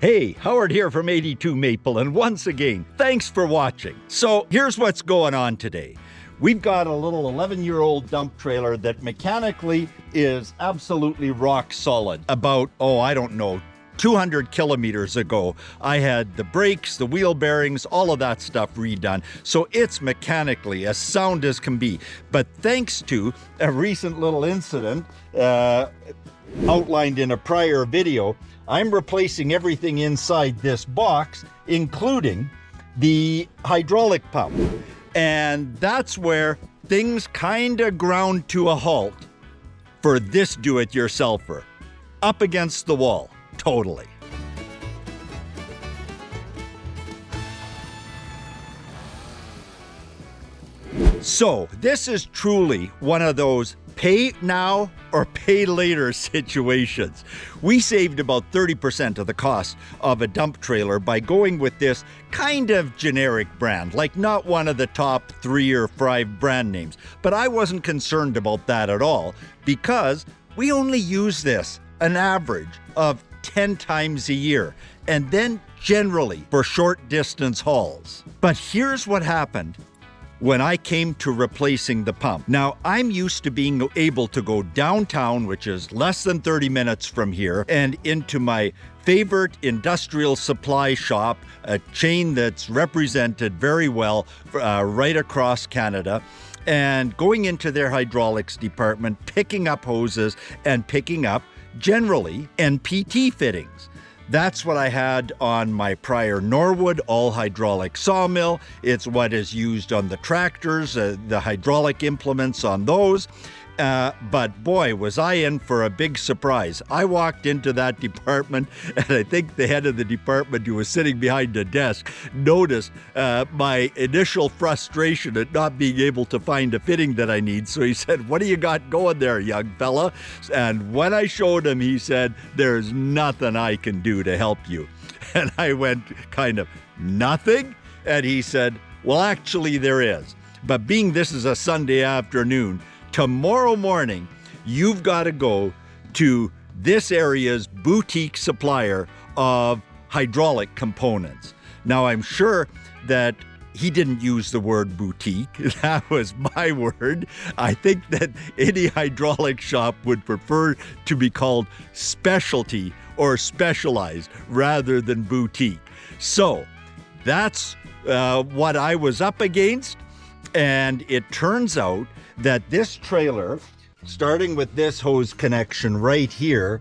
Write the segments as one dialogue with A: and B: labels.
A: Hey, Howard here from 82 Maple, and once again, thanks for watching. So here's what's going on today. We've got a little 11-year-old dump trailer that mechanically is absolutely rock solid. About, 200 kilometers ago, I had the brakes, the wheel bearings, all of that stuff redone. So it's mechanically as sound as can be. But thanks to a recent little incident outlined in a prior video, I'm replacing everything inside this box, including the hydraulic pump. And that's where things kinda ground to a halt for this do-it-yourselfer. Up against the wall, totally. So this is truly one of those pay now or pay later situations. We saved about 30% of the cost of a dump trailer by going with this kind of generic brand, like not one of the top 3 or 5 brand names. But I wasn't concerned about that at all because we only use this an average of 10 times a year, and then generally for short distance hauls. But here's what happened when I came to replacing the pump. Now, I'm used to being able to go downtown, which is less than 30 minutes from here, and into my favorite industrial supply shop, a chain that's represented very well right across Canada, and going into their hydraulics department, picking up hoses and picking up, generally, NPT fittings. That's what I had on my prior Norwood all-hydraulic sawmill. It's what is used on the tractors, the hydraulic implements on those. But boy, was I in for a big surprise. I walked into that department, and I think the head of the department, who was sitting behind the desk, noticed my initial frustration at not being able to find a fitting that I need. So he said, "What do you got going there, young fella?" And when I showed him, he said, "There's nothing I can do to help you." And I went kind of, "Nothing?" And he said, "Well, actually there is. But being this is a Sunday afternoon, tomorrow morning, you've got to go to this area's boutique supplier of hydraulic components." Now, I'm sure that he didn't use the word boutique. That was my word. I think that any hydraulic shop would prefer to be called specialty or specialized rather than boutique. So that's what I was up against. And it turns out that this trailer, starting with this hose connection right here,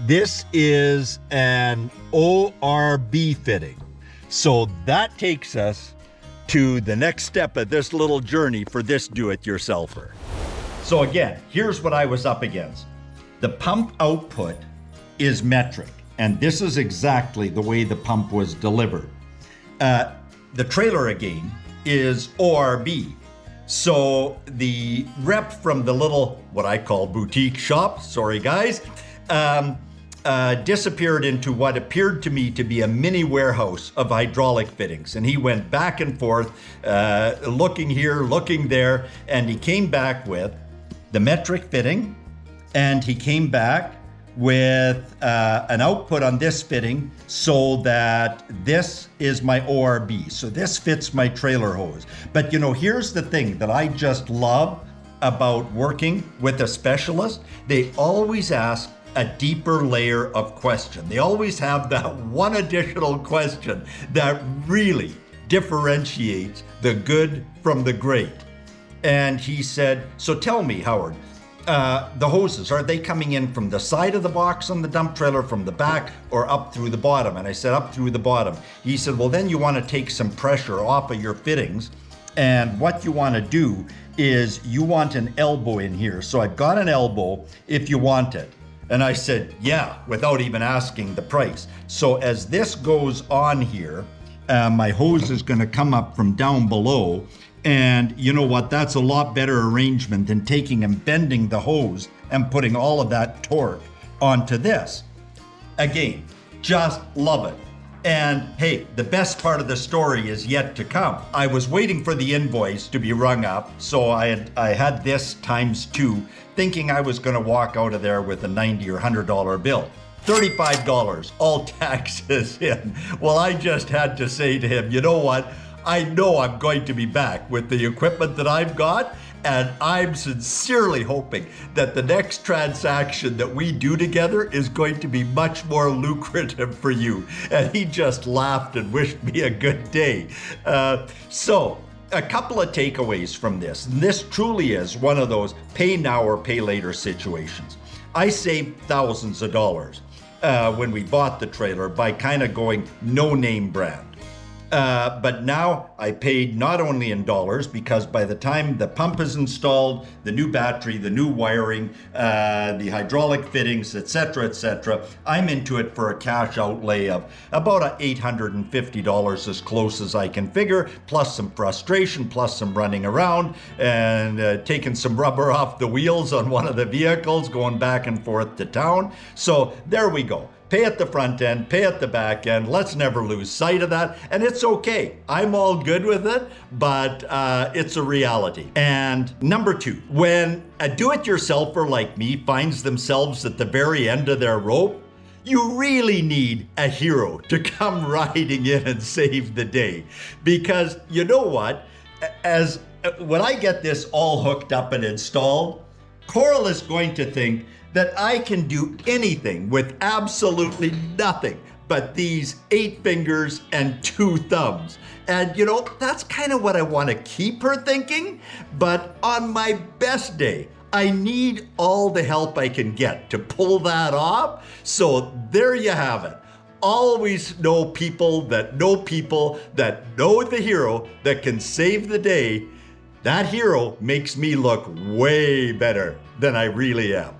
A: this is an ORB fitting. So that takes us to the next step of this little journey for this do-it-yourselfer. So again, here's what I was up against. The pump output is metric, and this is exactly the way the pump was delivered. The trailer again is ORB. So the rep from the little, what I call boutique shop, sorry guys, disappeared into what appeared to me to be a mini warehouse of hydraulic fittings. And he went back and forth, looking here, looking there, and he came back with the metric fitting, and he came back with an output on this fitting so that this is my ORB. So this fits my trailer hose. But you know, here's the thing that I just love about working with a specialist. They always ask a deeper layer of question. They always have that one additional question that really differentiates the good from the great. And he said, "So tell me, Howard, the hoses, are they coming in from the side of the box on the dump trailer, from the back, or up through the bottom?" And I said, "Up through the bottom." He said, "Well, then you want to take some pressure off of your fittings, and what you want to do is you want an elbow in here. So I've got an elbow if you want it." And I said, "Yeah," without even asking the price. So as this goes on here, my hose is going to come up from down below. And you know what? That's a lot better arrangement than taking and bending the hose and putting all of that torque onto this. Again, just love it. And hey, the best part of the story is yet to come. I was waiting for the invoice to be rung up, so I had this times 2, thinking I was going to walk out of there with a $90 or $100 bill. $35, all taxes in. Well, I just had to say to him, you know what? I know I'm going to be back with the equipment that I've got, and I'm sincerely hoping that the next transaction that we do together is going to be much more lucrative for you. And he just laughed and wished me a good day. So a couple of takeaways from this. And this truly is one of those pay now or pay later situations. I saved thousands of dollars when we bought the trailer by kind of going no name brand. But now I paid not only in dollars, because by the time the pump is installed, the new battery, the new wiring, the hydraulic fittings, etc., I'm into it for a cash outlay of about $850 as close as I can figure, plus some frustration, plus some running around and taking some rubber off the wheels on one of the vehicles, going back and forth to town. So there we go. Pay at the front end, pay at the back end. Let's never lose sight of that. And it's okay. I'm all good with it, but it's a reality. And number two, when a do-it-yourselfer like me finds themselves at the very end of their rope, you really need a hero to come riding in and save the day. Because you know what? When I get this all hooked up and installed, Coral is going to think that I can do anything with absolutely nothing but these 8 fingers and 2 thumbs. And you know, that's kind of what I want to keep her thinking. But on my best day, I need all the help I can get to pull that off. So there you have it. Always know people that know the hero that can save the day. That hero makes me look way better than I really am.